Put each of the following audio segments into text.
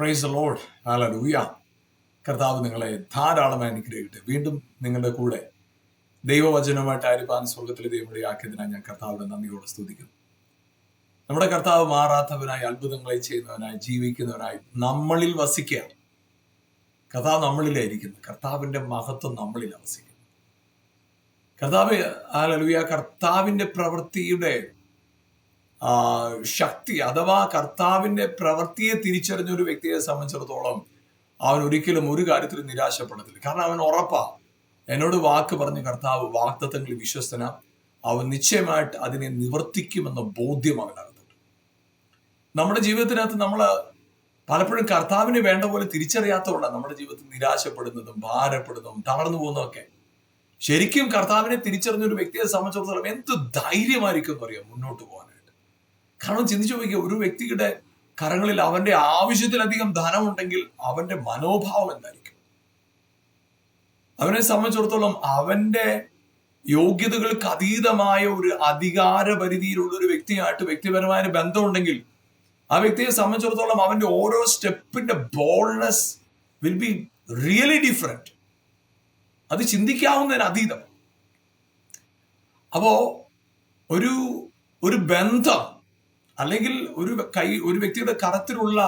Praise the Lord. Hallelujah. കർത്താവ് നിങ്ങളെ ധാരാളമായി അനുഗ്രഹിക്കട്ടെ. വീണ്ടും നിങ്ങളുടെ കൂടെ ദൈവവചനവുമായിട്ട് ആയിരിക്കാൻ സ്വർഗത്തിലെ ദൈവമുടെയാക്കിയതിനായി ഞാൻ കർത്താവിനെ നന്ദിയോടെ സ്തുതിക്കുന്നു. നമ്മുടെ കർത്താവ് മാറാത്തവനായി, അത്ഭുതങ്ങളെ ചെയ്യുന്നവനായി, ജീവിക്കുന്നവനായി നമ്മളിൽ വസിക്കുക. കർത്താവ് നമ്മളിലായിരിക്കുന്നു. കർത്താവിന്റെ മഹത്വം നമ്മളിൽ വസിക്കുന്നു. കർത്താവ് ഹല്ലേലൂയ. കർത്താവിന്റെ പ്രവൃത്തിയുടെ ശക്തി അഥവാ കർത്താവിന്റെ പ്രവൃത്തിയെ തിരിച്ചറിഞ്ഞ ഒരു വ്യക്തിയെ സംബന്ധിച്ചിടത്തോളം അവൻ ഒരിക്കലും ഒരു കാര്യത്തിൽ നിരാശപ്പെടത്തില്ല. കാരണം അവൻ ഉറപ്പാ, എന്നോട് വാക്ക് പറഞ്ഞ കർത്താവ് വാഗ്ദത്തങ്ങളിൽ വിശ്വസ്തന, അവൻ നിശ്ചയമായിട്ട് അതിനെ നിവർത്തിക്കുമെന്ന ബോധ്യം അവനകത്തുണ്ട്. നമ്മുടെ ജീവിതത്തിനകത്ത് നമ്മൾ പലപ്പോഴും കർത്താവിന് വേണ്ട പോലെ തിരിച്ചറിയാത്തതുകൊണ്ടാണ് നമ്മുടെ ജീവിതത്തിൽ നിരാശപ്പെടുന്നതും ഭാരപ്പെടുന്നതും തളർന്നു പോകുന്നതൊക്കെ. ശരിക്കും കർത്താവിനെ തിരിച്ചറിഞ്ഞ ഒരു വ്യക്തിയെ സംബന്ധിച്ചിടത്തോളം എന്ത് ധൈര്യമായിരിക്കും എന്നറിയാം മുന്നോട്ട് പോകാനായിട്ട്. കാരണം ചിന്തിച്ചു നോക്കിയ, ഒരു വ്യക്തിയുടെ കരങ്ങളിൽ അവന്റെ ആവശ്യത്തിലധികം ധനമുണ്ടെങ്കിൽ അവന്റെ മനോഭാവം എന്തായിരിക്കും? അവനെ സംബന്ധിച്ചിടത്തോളം അവന്റെ യോഗ്യതകൾക്ക് അതീതമായ ഒരു അധികാര പരിധിയിലുള്ള ഒരു വ്യക്തിയായിട്ട് വ്യക്തിപരമായ ഒരു ബന്ധമുണ്ടെങ്കിൽ ആ വ്യക്തിയെ സംബന്ധിച്ചിടത്തോളം അവന്റെ ഓരോ സ്റ്റെപ്പിന്റെ boldness will be really different. അത് ചിന്തിക്കാവുന്നതിന് അതീതം. അപ്പോ ഒരു ബന്ധം അല്ലെങ്കിൽ ഒരു വ്യക്തിയുടെ കരത്തിലുള്ള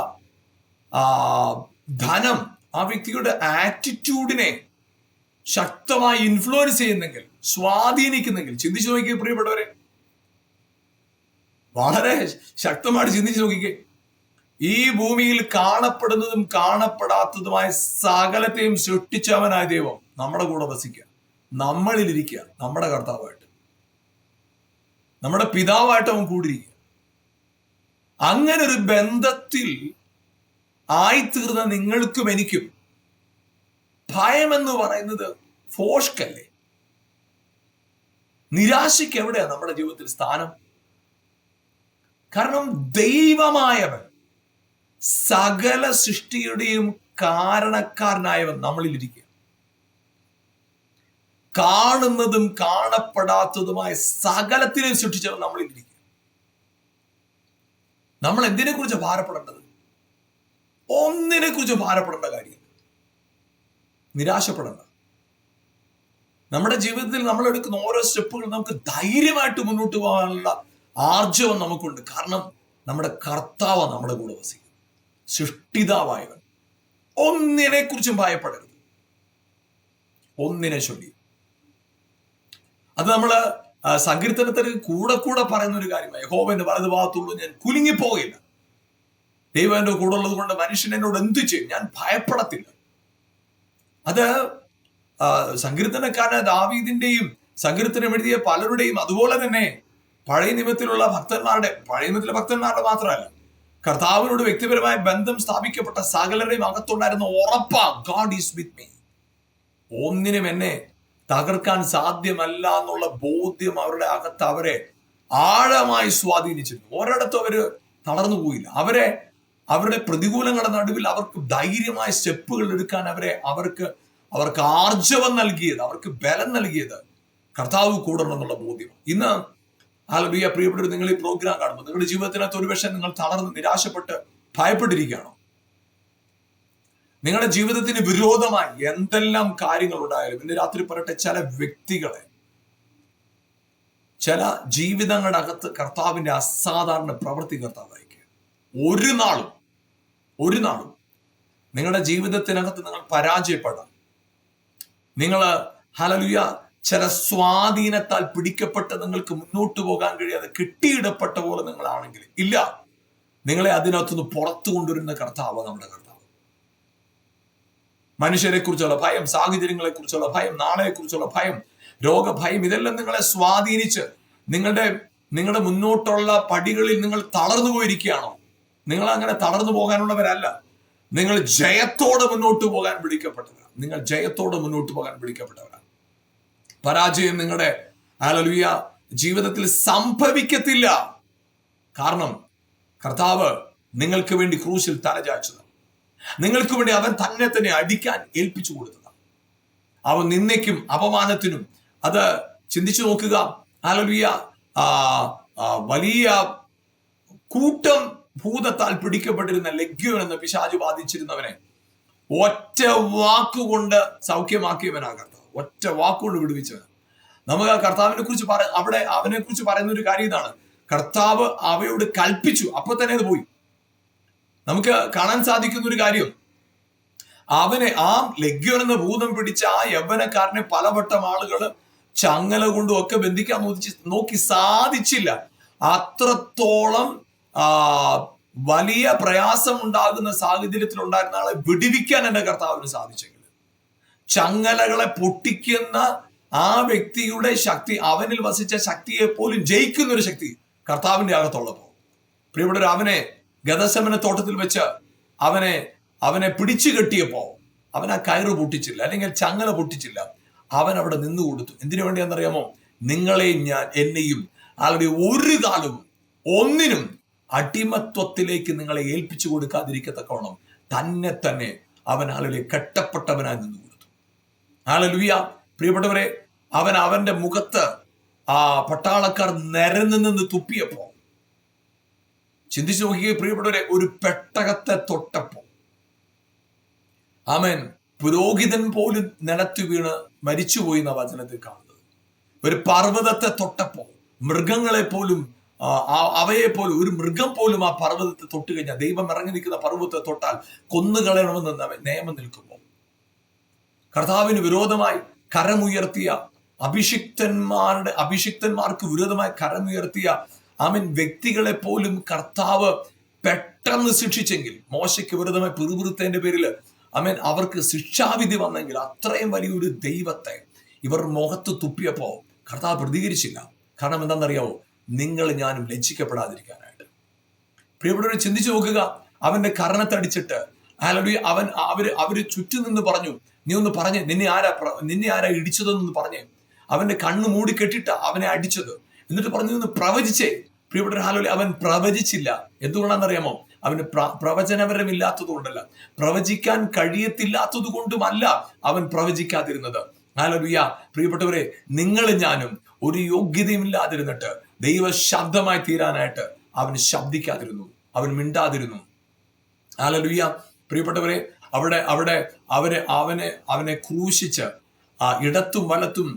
ധനം ആ വ്യക്തിയുടെ ആറ്റിറ്റ്യൂഡിനെ ശക്തമായി ഇൻഫ്ലുവൻസ് ചെയ്യുന്നെങ്കിൽ, സ്വാധീനിക്കുന്നെങ്കിൽ, ചിന്തിച്ചു നോക്കിയേ പ്രിയപ്പെട്ടവരെ, വളരെ ശക്തമായിട്ട് ചിന്തിച്ചു നോക്കിക്കേ. ഈ ഭൂമിയിൽ കാണപ്പെടുന്നതും കാണപ്പെടാത്തതുമായ സകലത്തെയും സൃഷ്ടിച്ചവനായ ദൈവം നമ്മുടെ കൂടെ വസിക്കുക, നമ്മളിലിരിക്കുക, നമ്മുടെ കർത്താവായിട്ട്, നമ്മുടെ പിതാവായിട്ട് അവൻ കൂടിയിരിക്കുക. അങ്ങനെ ഒരു ബന്ധത്തിൽ ആയിത്തീർന്ന നിങ്ങൾക്കും എനിക്കും ഭയം എന്ന് പറയുന്നത് ഫോഷ്കല്ലേ? നിരാശയ്ക്ക് എവിടെയാ നമ്മുടെ ജീവിതത്തിൽ സ്ഥാനം? കാരണം ദൈവമായവൻ, സകല സൃഷ്ടിയുടെയും കാരണക്കാരനായവൻ നമ്മളിലിരിക്കുക. കാണുന്നതും കാണപ്പെടാത്തതുമായ സകലത്തിനെയും സൃഷ്ടിച്ചവൻ നമ്മളിലിരിക്കുക. നമ്മൾ എന്തിനെ കുറിച്ച് ഭാരപ്പെടേണ്ടത്? ഒന്നിനെ കുറിച്ച് ഭാരപ്പെടേണ്ട കാര്യമില്ല. നിരാശപ്പെടേണ്ട. നമ്മുടെ ജീവിതത്തിൽ നമ്മൾ എടുക്കുന്ന ഓരോ സ്റ്റെപ്പുകൾ നമുക്ക് ധൈര്യമായിട്ട് മുന്നോട്ട് പോകാനുള്ള ആർജവം നമുക്കുണ്ട്. കാരണം നമ്മുടെ കർത്താവ് നമ്മുടെ കൂടെ വസിക്കും, സൃഷ്ടിതാവായവൻ. ഒന്നിനെ കുറിച്ചും ഭയപ്പെടരുത്, ഒന്നിനെ ചൊല്ലി. അത് നമ്മള് സങ്കീർത്തനത്തിന് കൂടെ പറയുന്ന ഒരു കാര്യമായി. യഹോവന്റെ വലതു ഭാഗത്തുള്ളൂ, ഞാൻ കുലുങ്ങിപ്പോകില്ല. ദൈവം എന്റെ കൂടെ ഉള്ളത് കൊണ്ട് മനുഷ്യൻ എന്നോട് എന്തു ചെയ്യും, ഞാൻ ഭയപ്പെടത്തില്ല. അത് സങ്കീർത്തനക്കാരൻ ദാവീദിന്റെയും സങ്കീർത്തനം എഴുതിയ പലരുടെയും, അതുപോലെ തന്നെ പഴയ നിയമത്തിലെ ഭക്തന്മാരുടെ മാത്രമല്ല, കർത്താവിനോട് വ്യക്തിപരമായ ബന്ധം സ്ഥാപിക്കപ്പെട്ട സകലരുടെയും അകത്തുണ്ടായിരുന്ന ഉറപ്പാ, ഗോഡ് ഈസ് വിത്ത് മീ. ഒന്നിനും എന്നെ തകർക്കാൻ സാധ്യമല്ല എന്നുള്ള ബോധ്യം അവരുടെ അകത്ത് അവരെ ആഴമായി സ്വാധീനിച്ചിരുന്നു. ഒരിടത്തും അവര് തളർന്നു പോയില്ല. അവരുടെ പ്രതികൂലങ്ങളുടെ നടുവിൽ അവർക്ക് ധൈര്യമായ സ്റ്റെപ്പുകൾ എടുക്കാൻ അവർക്ക് ആർജവം നൽകിയത്, അവർക്ക് ബലം നൽകിയത് കർത്താവ് കൂടണമെന്നുള്ള ബോധ്യം. ഇന്ന് ഹല്ലേലൂയ പ്രിയപ്പെട്ടവർ, നിങ്ങൾ ഈ പ്രോഗ്രാം കാണുമ്പോൾ നിങ്ങളുടെ ജീവിതത്തിനകത്ത് ഒരുപക്ഷെ നിങ്ങൾ തളർന്ന് നിരാശപ്പെട്ട് ഭയപ്പെട്ടിരിക്കുകയാണോ? നിങ്ങളുടെ ജീവിതത്തിന് വിരോധമായി എന്തെല്ലാം കാര്യങ്ങൾ ഉണ്ടായാലും ഇന്ന് രാത്രി പറയട്ടെ, ചില വ്യക്തികളെ, ചില ജീവിതങ്ങളുടെ അകത്ത് കർത്താവിന്റെ അസാധാരണ പ്രവൃത്തി കർത്താവ് അയക്കുക. ഒരു നാളും നിങ്ങളുടെ ജീവിതത്തിനകത്ത് നിങ്ങൾ പരാജയപ്പെടാം. നിങ്ങൾ ഹല്ലേലൂയ ചില സ്വാധീനത്താൽ പിടിക്കപ്പെട്ട് നിങ്ങൾക്ക് മുന്നോട്ട് പോകാൻ കഴിയാതെ കെട്ടിയിടപ്പെട്ട പോലെ നിങ്ങളാണെങ്കിൽ ഇല്ല, നിങ്ങളെ അതിനകത്തുനിന്ന് പുറത്തു കൊണ്ടുവരുന്ന കർത്താവ് നമ്മുടെ കർത്താവ്. മനുഷ്യരെ കുറിച്ചുള്ള ഭയം, സാഹചര്യങ്ങളെ കുറിച്ചുള്ള ഭയം, നാളെയെ കുറിച്ചുള്ള ഭയം, രോഗഭയം, ഇതെല്ലാം നിങ്ങളെ സ്വാധീനിച്ച് നിങ്ങളുടെ മുന്നോട്ടുള്ള പടികളിൽ നിങ്ങൾ തളർന്നു പോയിരിക്കുകയാണോ? നിങ്ങൾ അങ്ങനെ തളർന്നു പോകാനുള്ളവരല്ല. നിങ്ങൾ ജയത്തോടെ മുന്നോട്ട് പോകാൻ വിളിക്കപ്പെട്ടവരാണ്. നിങ്ങൾ ജയത്തോടെ മുന്നോട്ട് പോകാൻ വിളിക്കപ്പെട്ടവരാണ്. പരാജയം നിങ്ങളുടെ ഹല്ലേലൂയ ജീവിതത്തിൽ സംഭവിക്കത്തില്ല. കാരണം കർത്താവ് നിങ്ങൾക്ക് വേണ്ടി ക്രൂശിൽ തലചായ്ച്ചത്, നിങ്ങൾക്ക് വേണ്ടി അവൻ തന്നെ അടിക്കാൻ ഏൽപ്പിച്ചു കൊടുത്തതാണ്. അവൻ നിന്ദയ്ക്കും അപമാനത്തിനും, അത് ചിന്തിച്ചു നോക്കുക, ഹല്ലേലൂയ വലിയ കൂട്ടം ഭൂതത്താൽ പിടിക്കപ്പെട്ടിരുന്ന ലെഗ്യോൻ എന്ന പിശാചു ബാധിച്ചിരുന്നവനെ ഒറ്റ വാക്കുകൊണ്ട് സൗഖ്യമാക്കിയവനാ കർത്താവ്. ഒറ്റ വാക്കുകൊണ്ട് വിടുവിച്ചവൻ. നമുക്ക് ആ കർത്താവിനെ കുറിച്ച് അവിടെ അവനെ കുറിച്ച് പറയുന്ന ഒരു കാര്യം ഇതാണ്, കർത്താവ് അവയോട് കൽപ്പിച്ചു, അപ്പൊ തന്നെ അത് പോയി. നമുക്ക് കാണാൻ സാധിക്കുന്ന ഒരു കാര്യം, അവനെ ആ ലെഗ്യോൻ എന്ന ഭൂതം പിടിച്ച ആ യൗവനക്കാരനെ പലവട്ടം ആളുകൾ ചങ്ങല കൊണ്ടും ഒക്കെ ബന്ധിക്കാൻ നോക്കി സാധിച്ചില്ല. അത്രത്തോളം വലിയ പ്രയാസം ഉണ്ടാകുന്ന സാഹചര്യത്തിൽ ഉണ്ടായിരുന്ന ആളെ വിടുവിക്കാൻ എന്റെ കർത്താവിന് സാധിച്ചെങ്കിൽ, ചങ്ങലകളെ പൊട്ടിക്കുന്ന ആ വ്യക്തിയുടെ ശക്തി, അവനിൽ വസിച്ച ശക്തിയെ പോലും ജയിക്കുന്ന ഒരു ശക്തി കർത്താവിന്റെ അകത്തുള്ളപ്പോ, പ്രിയപ്പെട്ടവർ, അവനെ ഗദസമന തോട്ടത്തിൽ വെച്ച് അവനെ പിടിച്ചു കെട്ടിയപ്പോ അവൻ ആ കയറ് പൊട്ടിച്ചില്ല, അല്ലെങ്കിൽ ചങ്ങല പൊട്ടിച്ചില്ല. അവൻ അവിടെ നിന്നു കൊടുത്തു. എന്തിനു വേണ്ടിയാണെന്നറിയാമോ? നിങ്ങളെയും എന്നെയും ആളുടെ ഒരു കാലവും ഒന്നിനും അടിമത്വത്തിലേക്ക് നിങ്ങളെ ഏൽപ്പിച്ചു കൊടുക്കാതിരിക്കത്തക്കവണ്ണം തന്നെ അവൻ ആളുകളെ കെട്ടപ്പെട്ടവനായി നിന്നു കൊടുത്തു. ഹല്ലേലൂയ. പ്രിയപ്പെട്ടവരെ, അവന്റെ മുഖത്ത് ആ പട്ടാളക്കാർ നിരന്ന് നിന്ന് തുപ്പിയപ്പോ, ചിന്തിച്ചു നോക്കിയേ പ്രിയപ്പെട്ടവരെ, ഒരു പെട്ടകത്തെ തൊട്ടപ്പോ, ആമേൻ, പുരോഹിതൻ പോലും നിലത്തു വീണ് മരിച്ചുപോയി എന്ന വചനത്തിൽ കാണുന്നത്. ഒരു പർവ്വതത്തെ തൊട്ടപ്പോ, മൃഗങ്ങളെ പോലും അവയെ പോലും, ഒരു മൃഗം പോലും ആ പർവ്വതത്തെ തൊട്ട് കഴിഞ്ഞാൽ, ദൈവം ഇറങ്ങി നിൽക്കുന്ന പർവ്വതത്തെ തൊട്ടാൽ കൊന്നുകളയണമെന്ന് നിയമം നിൽക്കുമ്പോൾ, കർത്താവിന് വിരോധമായി കരമുയർത്തിയ അഭിഷിക്തന്മാർക്ക് വിരോധമായി കരമുയർത്തിയ വ്യക്തികളെ പോലും കർത്താവ് പെട്ടെന്ന് ശിക്ഷിച്ചെങ്കിൽ, മോശയ്ക്ക് വിരോധമായി പിറുപിറുത്തതിന്റെ പേരിൽ അവർക്ക് ശിക്ഷാവിധി വന്നെങ്കിൽ, അത്രയും വലിയൊരു ദൈവത്തെ ഇവർ മുഖത്ത് തുപ്പിയപ്പോ കർത്താവ് പ്രതികരിച്ചില്ല. കാരണം എന്താണെന്നറിയാവോ? നിങ്ങൾ ഞാനും ലജ്ജിക്കപ്പെടാതിരിക്കാനായിട്ട്. പ്രിയപ്പെട്ടവരെ, ചിന്തിച്ചു നോക്കുക. അവന്റെ കർണത്തടിച്ചിട്ട് അവര് ചുറ്റും നിന്ന് പറഞ്ഞു, നീ ഒന്ന് പറഞ്ഞേ, നിന്നെ ആരാ ഇടിച്ചതെന്ന് പറഞ്ഞേ. അവന്റെ കണ്ണ് മൂടി കെട്ടിട്ട അവനെ അടിച്ചത്. എന്നിട്ട് പറഞ്ഞു, നിന്ന് പ്രവചിച്ചേ. പ്രിയപ്പെട്ട ഹല്ലേലൂയ, അവൻ പ്രവചിച്ചില്ല. എന്തുകൊണ്ടാണെന്നറിയാമോ? അവന് പ്രവചനപരമില്ലാത്തത് കൊണ്ടല്ല, പ്രവചിക്കാൻ കഴിയത്തില്ലാത്തത് കൊണ്ടുമല്ല അവൻ പ്രവചിക്കാതിരുന്നത്. ഹല്ലേലൂയ. പ്രിയപ്പെട്ടവരെ, നിങ്ങളും ഞാനും ഒരു യോഗ്യതയുമില്ലാതിരുന്നിട്ട് ദൈവ ശബ്ദമായി തീരാനായിട്ട് അവൻ ശബ്ദിക്കാതിരുന്നു, അവൻ മിണ്ടാതിരുന്നു. ഹല്ലേലൂയ. പ്രിയപ്പെട്ടവരെ, അവനെ ക്രൂശിച്ച് ഇടത്തും വലത്തും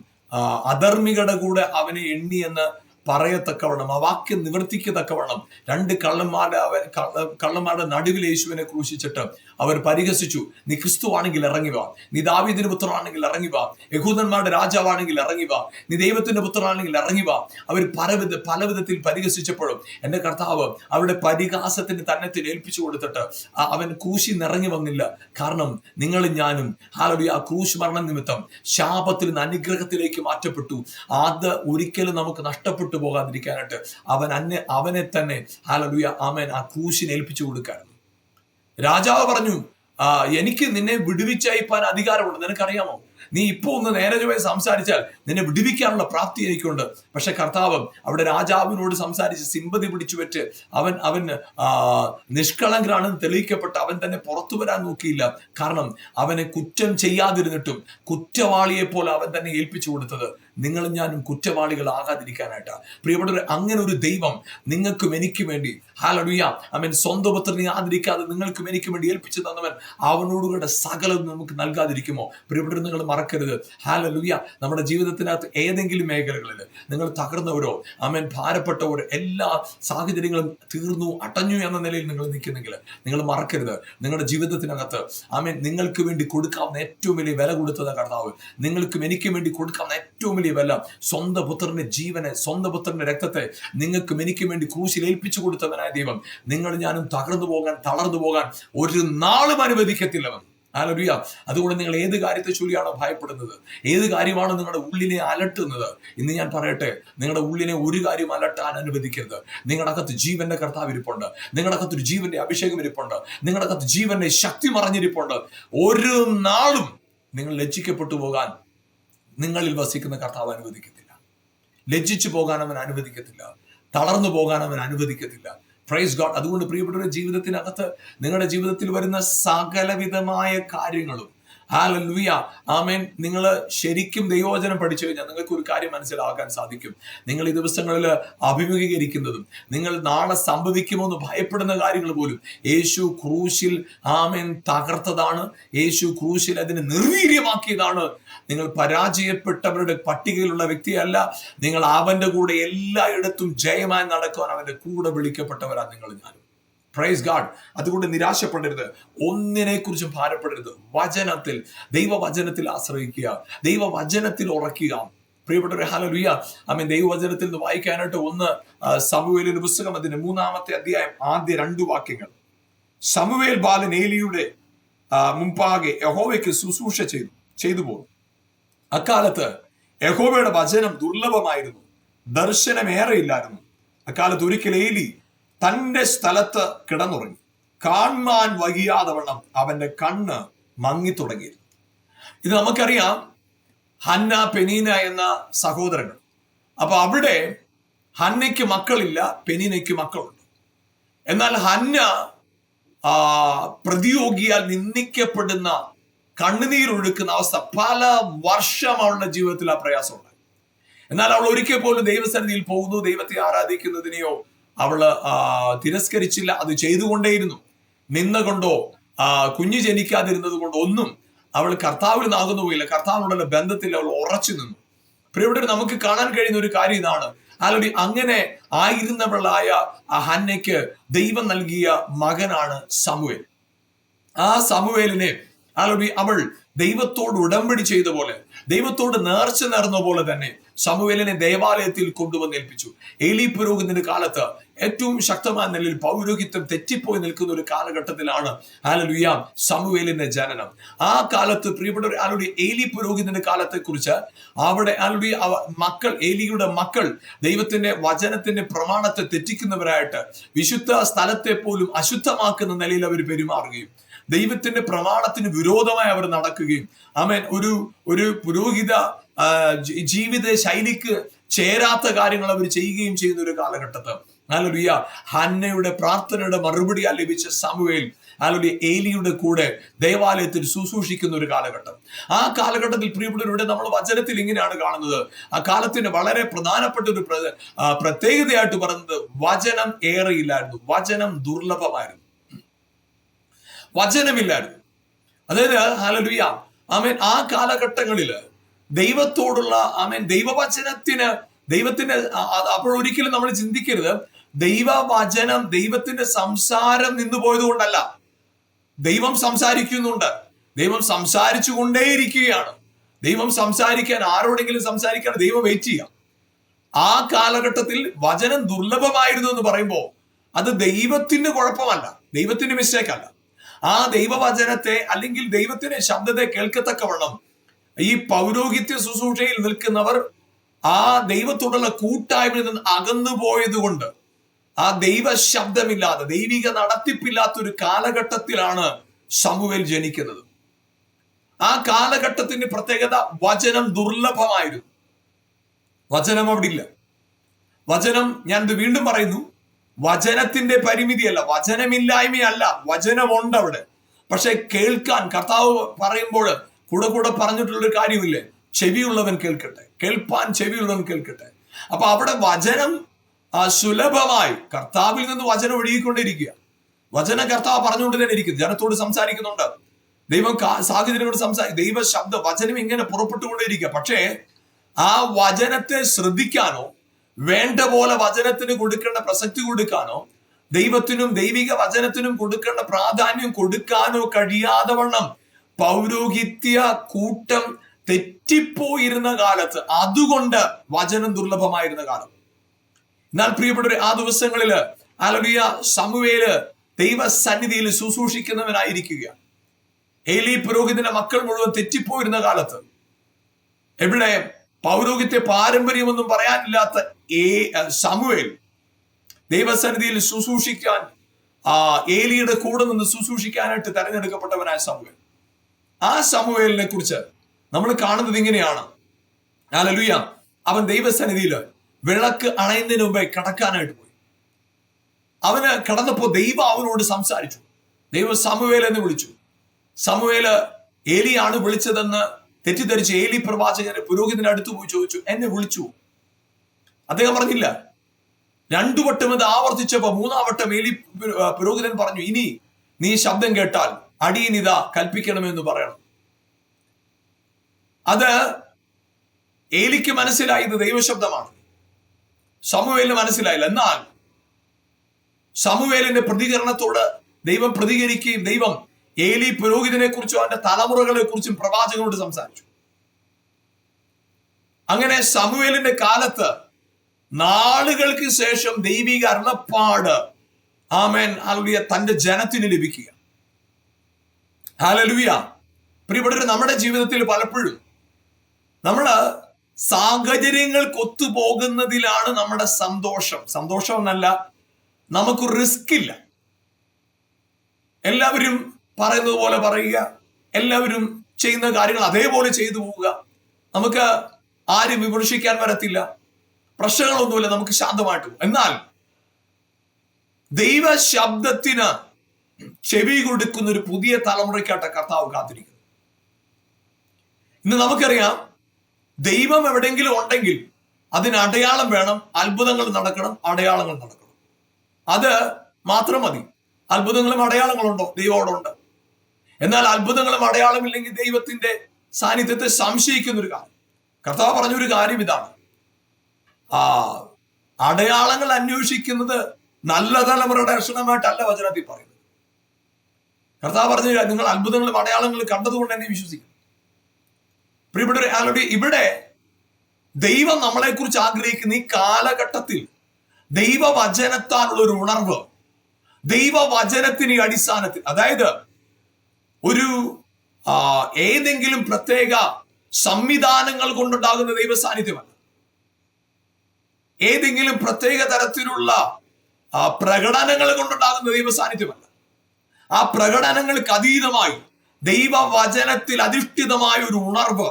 അധർമ്മികളുടെ കൂടെ അവനെ എണ്ണി എന്ന് പറയത്തക്കവണ്ണം, ആ വാക്യം നിവർത്തിക്കത്തക്കവണ്ണം രണ്ട് കള്ളന്മാരുടെ നടുവിൽ യേശുവിനെ ക്രൂശിച്ചിട്ട് അവർ പരിഹസിച്ചു. നീ ക്രിസ്തു ആണെങ്കിൽ ഇറങ്ങി വാ, നീ ദാവീദിന്റെ പുത്രനാണെങ്കിൽ ഇറങ്ങി വാ, യഹൂദന്മാരുടെ രാജാവാണെങ്കിൽ ഇറങ്ങി വാ, നീ ദൈവത്തിന്റെ പുത്രനാണെങ്കിൽ ഇറങ്ങി വാ. അവർ പല വിധത്തിൽ പരിഹസിച്ചപ്പോഴും എന്റെ കർത്താവ് അവരുടെ പരിഹാസത്തിന് തന്നെ ഏൽപ്പിച്ചു കൊടുത്തിട്ട് അവൻ ക്രൂശിൽ നിറങ്ങി വന്നില്ല. കാരണം നിങ്ങളും ഞാനും ഹല്ലേലൂയ, ആ ക്രൂശ് മരണം നിമിത്തം ശാപത്തിൽ നിന്ന് അനുഗ്രഹത്തിലേക്ക് മാറ്റപ്പെട്ടു. അത് ഒരിക്കലും നമുക്ക് നഷ്ടപ്പെട്ടു പോകാതിരിക്കാനായിട്ട് അവനെ തന്നെ ഹല്ലേലൂയ, ആമേൻ, ആ ക്രൂശിനെ ഏൽപ്പിച്ചു കൊടുക്കായിരുന്നു. രാജാവ് പറഞ്ഞു, എനിക്ക് നിന്നെ വിടുവിച്ചയപ്പാൻ അധികാരമുണ്ട്. നിനക്കറിയാമോ? നീ ഇപ്പൊ ഒന്ന് നേരെ ചൊവ്വേ സംസാരിച്ചാൽ നിന്നെ വിടുവിക്കാനുള്ള പ്രാപ്തി എനിക്കുണ്ട്. പക്ഷെ കർത്താവ് അവിടെ രാജാവിനോട് സംസാരിച്ച് സിമ്പതി പിടിച്ചു വെച്ച് അവൻ നിഷ്കളങ്കരാണെന്ന് തെളിയിക്കപ്പെട്ട് അവൻ തന്നെ പുറത്തു വരാൻ നോക്കിയില്ല. കാരണം അവനെ കുറ്റം ചെയ്യാതിരുന്നിട്ടും കുറ്റവാളിയെ പോലെ അവൻ തന്നെ ഏൽപ്പിച്ചു കൊടുത്തത് നിങ്ങളും ഞാനും കുറ്റവാളികളാകാതിരിക്കാനായിട്ടാണ്. പ്രിയപ്പെട്ടവരെ, അങ്ങനെ ഒരു ദൈവം നിങ്ങൾക്കും എനിക്കും വേണ്ടി ഹല്ലേലൂയ, അവൻ സ്വന്തം പുത്രനെ ആദരിക്കാതെ നിങ്ങൾക്കും എനിക്കും വേണ്ടി ഏൽപ്പിച്ചു തന്നവൻ അവനോടുകൂടെ സകലം നമുക്ക് നൽകാതിരിക്കുമോ? പ്രിയപ്പെട്ടവർ, നിങ്ങൾ മറക്കരുത്. ഹല്ലേലൂയ, നമ്മുടെ ജീവിതത്തിനകത്ത് ഏതെങ്കിലും മേഖലകളിൽ നിങ്ങൾ തകർന്നവരോ ഭാരപ്പെട്ടവരോ, എല്ലാ സാഹചര്യങ്ങളും തീർന്നു അടഞ്ഞു എന്ന നിലയിൽ നിങ്ങൾ നിൽക്കുന്നെങ്കിൽ നിങ്ങൾ മറക്കരുത്, നിങ്ങളുടെ ജീവിതത്തിനകത്ത് നിങ്ങൾക്ക് വേണ്ടി കൊടുക്കാവുന്ന ഏറ്റവും വലിയ വില കൊടുത്തത് കർത്താവ്. നിങ്ങൾക്കും എനിക്കും വേണ്ടി കൊടുക്കാവുന്ന ഏറ്റവും വലിയ വില സ്വന്തം പുത്രന്റെ ജീവനെ, സ്വന്തം പുത്രന്റെ രക്തത്തെ നിങ്ങൾക്കും എനിക്കും വേണ്ടി ക്രൂശിൽ ഏൽപ്പിച്ചു കൊടുത്തവനായ ദൈവം നിങ്ങൾ ഞാനും തളർന്നു പോകാൻ ഒരു നാളും അനുവദിക്കത്തില്ലവൻ. ഹല്ലേലൂയ. അതുകൊണ്ട് നിങ്ങൾ ഏത് കാര്യത്തെ ചൊല്ലിയാണോ ഭയപ്പെടുന്നത്, ഏത് കാര്യമാണോ നിങ്ങളുടെ ഉള്ളിനെ അലട്ടുന്നത്, ഇന്ന് ഞാൻ പറയട്ടെ, നിങ്ങളുടെ ഉള്ളിനെ ഒരു കാര്യം അലട്ടാൻ അനുവദിക്കരുത്. നിങ്ങളുടെ അകത്ത് ജീവന്റെ കർത്താവ് ഇരിപ്പുണ്ട്, നിങ്ങളുടെ അകത്ത് ഒരു ജീവന്റെ അഭിഷേകം ഇരിപ്പുണ്ട്, നിങ്ങളുടെ അകത്ത് ജീവന്റെ ശക്തി മറഞ്ഞിരിപ്പുണ്ട്. ഒരു നാളും നിങ്ങൾ ലജ്ജിക്കപ്പെട്ടു പോകാൻ നിങ്ങളിൽ വസിക്കുന്ന കർത്താവ് അനുവദിക്കത്തില്ല. ലജ്ജിച്ചു പോകാൻ അവൻ അനുവദിക്കത്തില്ല, തളർന്നു പോകാൻ അവൻ അനുവദിക്കത്തില്ല. Praise God. അതുകൊണ്ട് പ്രിയപ്പെട്ടവരുടെ ജീവിതത്തിനകത്ത്, നിങ്ങളുടെ ജീവിതത്തിൽ വരുന്ന സകലവിധമായ കാര്യങ്ങളും ഹല്ലേലൂയ. ആമേൻ. നിങ്ങൾ ശരിക്കും ദൈവവചനം പഠിച്ചു കഴിഞ്ഞാൽ നിങ്ങൾക്ക് ഒരു കാര്യം മനസ്സിലാക്കാൻ സാധിക്കും. നിങ്ങൾ ഈ ദിവസങ്ങളിൽ അഭിമുഖീകരിക്കുന്നതും നിങ്ങൾ നാളെ സംഭവിക്കുമോ എന്ന് ഭയപ്പെടുന്ന കാര്യങ്ങൾ പോലും യേശു ക്രൂശിൽ ആമേൻ തകർത്തതാണ്. യേശു ക്രൂശിൽ അതിനെ നിർവീര്യമാക്കിയതാണ്. നിങ്ങൾ പരാജയപ്പെട്ടവരുടെ പട്ടികയിലുള്ള വ്യക്തിയല്ല. നിങ്ങൾ അവന്റെ കൂടെ എല്ലായിടത്തും ജയമായി നടക്കുവാൻ അവന്റെ കൂടെ വിളിക്കപ്പെട്ടവരാ നിങ്ങൾ ഞാനും. Praise God. അതുകൊണ്ട് നിരാശപ്പെടരുത്, ഒന്നിനെ കുറിച്ചും ഭാരപ്പെടരുത്. വചനത്തിൽ, ദൈവവചനത്തിൽ ആശ്രയിക്കുക, ദൈവവചനത്തിൽ ഉറക്കുക. പ്രിയപ്പെട്ടവരെ, ഹല്ലേലൂയ. ആമേൻ. ദൈവവചനത്തിൽ നിന്ന് വായിക്കാനായിട്ട് ഒന്ന് ശമൂവേലിന്റെ പുസ്തകം അതിന്റെ 3-ാമത്തെ അധ്യായം ആദ്യ 2 വാക്യങ്ങൾ. ശമൂവേൽ ബാലൻ ഏലിയുടെ മുമ്പാകെ യഹോവയ്ക്ക് ശുശ്രൂഷ ചെയ്തു പോകും. അക്കാലത്ത് യഹോവയുടെ വചനം ദുർലഭമായിരുന്നു, ദർശനമേറെ ഇല്ലായിരുന്നു. അക്കാലത്ത് ഒരിക്കൽ ഏലി തന്റെ സ്ഥലത്ത് കിടന്നുറങ്ങി. കാണാൻ വയ്യാതെ വണ്ണം അവന്റെ കണ്ണ് മങ്ങി തുടങ്ങിയിരുന്നു. ഇത് നമുക്കറിയാം, ഹന്ന പെനീന എന്ന സഹോദരങ്ങൾ. അപ്പൊ അവിടെ ഹന്നയ്ക്ക് മക്കളില്ല, പെനീനയ്ക്ക് മക്കളുണ്ട്. എന്നാൽ ഹന്ന പ്രതിയോഗിയാൽ നിന്ദിക്കപ്പെടുന്ന, കണ്ണുനീരൊഴുക്കുന്ന അവസ്ഥ പല വർഷം അവളുടെ ജീവിതത്തിൽ ആ പ്രയാസമുണ്ട്. എന്നാൽ അവൾ ഒരിക്കൽ പോലും ദൈവസന്നിധിയിൽ പോകുന്നു, ദൈവത്തെ ആരാധിക്കുന്നതിനെയോ അവള് തിരസ്കരിച്ചില്ല. അത് ചെയ്തുകൊണ്ടേയിരുന്നു. നിന്നുകൊണ്ടോ കുഞ്ഞു ജനിക്കാതിരുന്നത് കൊണ്ടോ ഒന്നും അവൾ കർത്താവിൽ നാകുന്നു പോയില്ല. കർത്താവിനോടുള്ള ബന്ധത്തിൽ അവൾ ഉറച്ചു നിന്നു. പ്രിയപ്പെട്ടവരെ, നമുക്ക് കാണാൻ കഴിയുന്ന ഒരു കാര്യം ഇതാണ്. അല്ലെങ്കിൽ അങ്ങനെ ആയിരുന്നവളായ ഹന്നയ്ക്ക് ദൈവം നൽകിയ മകനാണ് ശമൂവേൽ. ആ ശമൂവേലിനെ അവൾ ദൈവത്തോട് ഉടമ്പടി ചെയ്ത പോലെ, ദൈവത്തോട് നേർച്ച നേർന്ന പോലെ തന്നെ ശമൂവേലിനെ ദേവാലയത്തിൽ കൊണ്ടുവന്ന് ഏൽപ്പിച്ചു. ഏലി പുരോഹിതന്റെ കാലത്ത് ഏറ്റവും ശക്തമായ നിലയിൽ പൗരോഹിത്യം തെറ്റിപ്പോയി നിൽക്കുന്ന ഒരു കാലഘട്ടത്തിലാണ് ഹല്ലേലൂയ ശമൂവേലിന്റെ ജനനം. ആ കാലത്ത് പ്രിയപ്പെട്ടവർ, ഏലി പുരോഹിതന്റെ കാലത്തെ കുറിച്ച് അവിടെ മക്കൾ, ഏലിയുടെ മക്കൾ ദൈവത്തിന്റെ വചനത്തിന്റെ പ്രമാണത്തെ തെറ്റിക്കുന്നവരായിട്ട് വിശുദ്ധ സ്ഥലത്തെ പോലും അശുദ്ധമാക്കുന്ന നിലയിൽ അവർ പെരുമാറുകയും ദൈവത്തിന്റെ പ്രമാണത്തിന് വിരോധമായി അവർ നടക്കുകയും ആമേൻ ഒരു പുരോഹിത ജീവിത ശൈലിക്ക് ചേരാത്ത കാര്യങ്ങൾ അവർ ചെയ്യുകയും ചെയ്യുന്ന ഒരു കാലഘട്ടത്ത് ഹല്ലേലൂയ ഹന്നയുടെ പ്രാർത്ഥനയുടെ മറുപടിയാൽ ലഭിച്ച ശമൂവേൽ ഹല്ലേലൂയ ഏലിയുടെ കൂടെ ദേവാലയത്തിൽ ശുശ്രൂഷിക്കുന്ന ഒരു കാലഘട്ടം. ആ കാലഘട്ടത്തിൽ പ്രിയപ്പെട്ടവരുടെ നമ്മൾ വചനത്തിൽ ഇങ്ങനെയാണ് കാണുന്നത്. ആ കാലത്തിന്റെ വളരെ പ്രധാനപ്പെട്ട ഒരു പ്രത്യേകതയായിട്ട് പറയുന്നത് വചനം ഏറെയില്ലായിരുന്നു, വചനം ദുർലഭമായിരുന്നു, വചനമില്ലായിരുന്നു. അതായത് ഹല്ലേലൂയ ആമേൻ ആ കാലഘട്ടങ്ങളില് ദൈവത്തോടുള്ള ആമേൻ ദൈവത്തിന്റെ അപ്പോൾ ഒരിക്കലും നമ്മൾ ചിന്തിക്കരുത് ദൈവവചനം, ദൈവത്തിന്റെ സംസാരം നിന്നു പോയത് കൊണ്ടല്ല. ദൈവം സംസാരിക്കുന്നുണ്ട്, ദൈവം സംസാരിച്ചു കൊണ്ടേയിരിക്കുകയാണ്. ദൈവം സംസാരിക്കാൻ, ആരോടെങ്കിലും സംസാരിക്കാൻ ദൈവം വെയിറ്റ് ചെയ്യാം. ആ കാലഘട്ടത്തിൽ വചനം ദുർലഭമായിരുന്നു എന്ന് പറയുമ്പോൾ അത് ദൈവത്തിന്റെ കുഴപ്പമല്ല, ദൈവത്തിന്റെ മിസ്റ്റേക്ക് അല്ല. ആ ദൈവവചനത്തെ അല്ലെങ്കിൽ ദൈവത്തിന്റെ ശബ്ദത്തെ കേൾക്കത്തക്കവണ്ണം ഈ പൗരോഹിത്യ ശുശ്രൂഷയിൽ നിൽക്കുന്നവർ ആ ദൈവത്തോടുള്ള കൂട്ടായ്മയിൽ നിന്ന് അകന്നു പോയത് കൊണ്ട് ആ ദൈവ ശബ്ദമില്ലാതെ, ദൈവിക നടത്തിപ്പില്ലാത്ത ഒരു കാലഘട്ടത്തിലാണ് ശമൂവേൽ ജനിക്കുന്നത്. ആ കാലഘട്ടത്തിന്റെ പ്രത്യേകത വചനം ദുർലഭമായിരുന്നു. വചനം അവിടെ ഇല്ല. വചനം, ഞാൻ ഇത് വീണ്ടും പറയുന്നു, വചനത്തിന്റെ പരിമിതിയല്ല, വചനമില്ലായ്മയല്ല, വചനമുണ്ട് അവിടെ. പക്ഷെ കേൾക്കാൻ കർത്താവ് പറയുമ്പോൾ കൂടെ പറഞ്ഞിട്ടുള്ളൊരു കാര്യമില്ലേ, ചെവിയുള്ളവൻ കേൾക്കട്ടെ, കേൾപ്പാൻ ചെവിയുള്ളവൻ കേൾക്കട്ടെ. അപ്പൊ അവിടെ വചനം സുലഭമായി കർത്താവിൽ നിന്ന് വചനം ഒഴുകിക്കൊണ്ടിരിക്കുക. വചനം കർത്താവ് പറഞ്ഞുകൊണ്ട് തന്നെ ഇരിക്കുന്നു, ജനത്തോട് സംസാരിക്കുന്നുണ്ട്, ദൈവം സാഹചര്യങ്ങളോട് ദൈവ ശബ്ദ വചനം ഇങ്ങനെ പുറപ്പെട്ടുകൊണ്ടേയിരിക്കുക. പക്ഷേ ആ വചനത്തെ ശ്രദ്ധിക്കാനോ വേണ്ട പോലെ വചനത്തിന് കൊടുക്കേണ്ട പ്രസക്തി കൊടുക്കാനോ ദൈവത്തിനും ദൈവിക വചനത്തിനും കൊടുക്കേണ്ട പ്രാധാന്യം കൊടുക്കാനോ കഴിയാതെ വണ്ണം പൗരോഹിത്യ കൂട്ടം തെറ്റിപ്പോയിരുന്ന കാലത്ത്, അതുകൊണ്ട് വചനം ദുർലഭമായിരുന്ന കാലം. എന്നാൽ പ്രിയപ്പെട്ടവരെ, ആ ദിവസങ്ങളില് ഹല്ലേലൂയ ശമൂവേല് ദൈവസന്നിധിയിൽ ശുശ്രൂഷിക്കുന്നവനായിരിക്കുക. ഏലി പുരോഹിതന്റെ മക്കൾ മുഴുവൻ തെറ്റിപ്പോയിരുന്ന കാലത്ത്, എവിടെ പൗരോഹിത്യ പാരമ്പര്യമൊന്നും പറയാനില്ലാത്ത ശമൂവേൽ ദൈവസന്നിധിയിൽ ശുശ്രൂഷിക്കാൻ, ഏലിയുടെ കൂടെ നിന്ന് ശുശ്രൂഷിക്കാനായിട്ട് തെരഞ്ഞെടുക്കപ്പെട്ടവനായ ശമൂവേൽ. ആ ശമൂവേലിനെ കുറിച്ച് നമ്മൾ കാണുന്നത് ഇങ്ങനെയാണ്. ഹല്ലേലൂയ അവൻ ദൈവസന്നിധിയിൽ വിളക്ക് അണയുന്നതിന് മുമ്പേ കടക്കാനായിട്ട് പോയി. അവന് കടന്നപ്പോ ദൈവം അവനോട് സംസാരിച്ചു. ദൈവം ശമൂവേൽ എന്ന് വിളിച്ചു. ശമൂവേല് ഏലിയാണ് വിളിച്ചതെന്ന് തെറ്റിദ്ധരിച്ച് ഏലി പ്രവാചകന്റെ പുരോഹിതന്റെ അടുത്ത് പോയി ചോദിച്ചു, എന്നെ വിളിച്ചു? അദ്ദേഹം പറഞ്ഞില്ല. 2 വട്ടം ഇത് ആവർത്തിച്ചപ്പോ 3-ാം വട്ടം ഏലി പുരോഹിതൻ പറഞ്ഞു, ഇനി നീ ശബ്ദം കേട്ടാൽ അടിയനിതാ കൽപ്പിക്കണമെന്ന് പറയണം. അത് ഏലിക്ക് മനസ്സിലായത് ദൈവശബ്ദമാണ്, ശമൂവേലിന് മനസ്സിലായില്ല. എന്നാൽ ശമൂവേലിന്റെ പ്രതികരണത്തോട് ദൈവം പ്രതികരിക്കുകയും ദൈവം ഏലി പുരോഹിതനെ കുറിച്ചും അവന്റെ തലമുറകളെ കുറിച്ചും പ്രവാചകനോട് സംസാരിച്ചു. അങ്ങനെ ശമൂവേലിന്റെ കാലത്ത് നാളുകൾക്ക് ശേഷം ദൈവിക അരുളപ്പാട് ആമേൻ ഹല്ലേലൂയ തന്റെ ജനത്തിന് ലഭിക്കുക. ഹല്ലേലൂയ. പ്രിയപ്പെട്ടവരെ, നമ്മുടെ ജീവിതത്തിൽ പലപ്പോഴും നമ്മള് സാഹചര്യങ്ങൾക്ക് ഒത്തുപോകുന്നതിലാണ് നമ്മുടെ സന്തോഷം. സന്തോഷം എന്നല്ല, നമുക്ക് റിസ്ക് ഇല്ല. എല്ലാവരും പറയുന്നത് പോലെ പറയുക, എല്ലാവരും ചെയ്യുന്ന കാര്യങ്ങൾ അതേപോലെ ചെയ്തു പോവുക. നമുക്ക് ആരും വിമർശിക്കാൻ വരത്തില്ല, പ്രശ്നങ്ങളൊന്നുമില്ല, നമുക്ക് ശാന്തമായിട്ട് പോകും. എന്നാൽ ദൈവ ശബ്ദത്തിന് ചെവി കൊടുക്കുന്ന ഒരു പുതിയ തലമുറയ്ക്കാട്ട കർത്താവ് കാത്തിരിക്കുന്നു. ഇന്ന് നമുക്കറിയാം, ദൈവം എവിടെയെങ്കിലും ഉണ്ടെങ്കിൽ അതിന് അടയാളം വേണം, അത്ഭുതങ്ങൾ നടക്കണം, അടയാളങ്ങൾ നടക്കണം. അത് മാത്രം മതി. അത്ഭുതങ്ങളും അടയാളങ്ങളുണ്ടോ? ദൈവം അവിടെ ഉണ്ട്. എന്നാൽ അത്ഭുതങ്ങളും അടയാളമില്ലെങ്കിൽ ദൈവത്തിന്റെ സാന്നിധ്യത്തെ സംശയിക്കുന്ന ഒരു കാര്യം. കർത്താവ് പറഞ്ഞൊരു കാര്യം ഇതാണ്, അടയാളങ്ങൾ അന്വേഷിക്കുന്നത് നല്ല തലമുറയുടെ ലക്ഷണമായിട്ടല്ല വചനത്തിൽ പറയുന്നത്. കർത്താവ് പറഞ്ഞു, നിങ്ങൾ അത്ഭുതങ്ങളും അടയാളങ്ങളും കണ്ടതുകൊണ്ട് എന്നെ വിശ്വസിക്കും. പ്രിയപ്പെട്ടവരെ, ഇവിടെ ദൈവം നമ്മളെ കുറിച്ച് ആഗ്രഹിക്കുന്ന ഈ കാലഘട്ടത്തിൽ ദൈവവചനത്താലുള്ള ഒരു ഉണർവ്, ദൈവവചനത്തിന് അടിസ്ഥാനത്തിൽ, അതായത് ഒരു ഏതെങ്കിലും പ്രത്യേക സംവിധാനങ്ങൾ കൊണ്ടുണ്ടാകുന്ന ദൈവ സാന്നിധ്യമല്ല, ഏതെങ്കിലും പ്രത്യേക തരത്തിലുള്ള പ്രകടനങ്ങൾ കൊണ്ടുണ്ടാകുന്ന ദൈവ സാന്നിധ്യമല്ല. ആ പ്രകടനങ്ങൾക്ക് അതീതമായി ദൈവവചനത്തിൽ അധിഷ്ഠിതമായ ഒരു ഉണർവ്,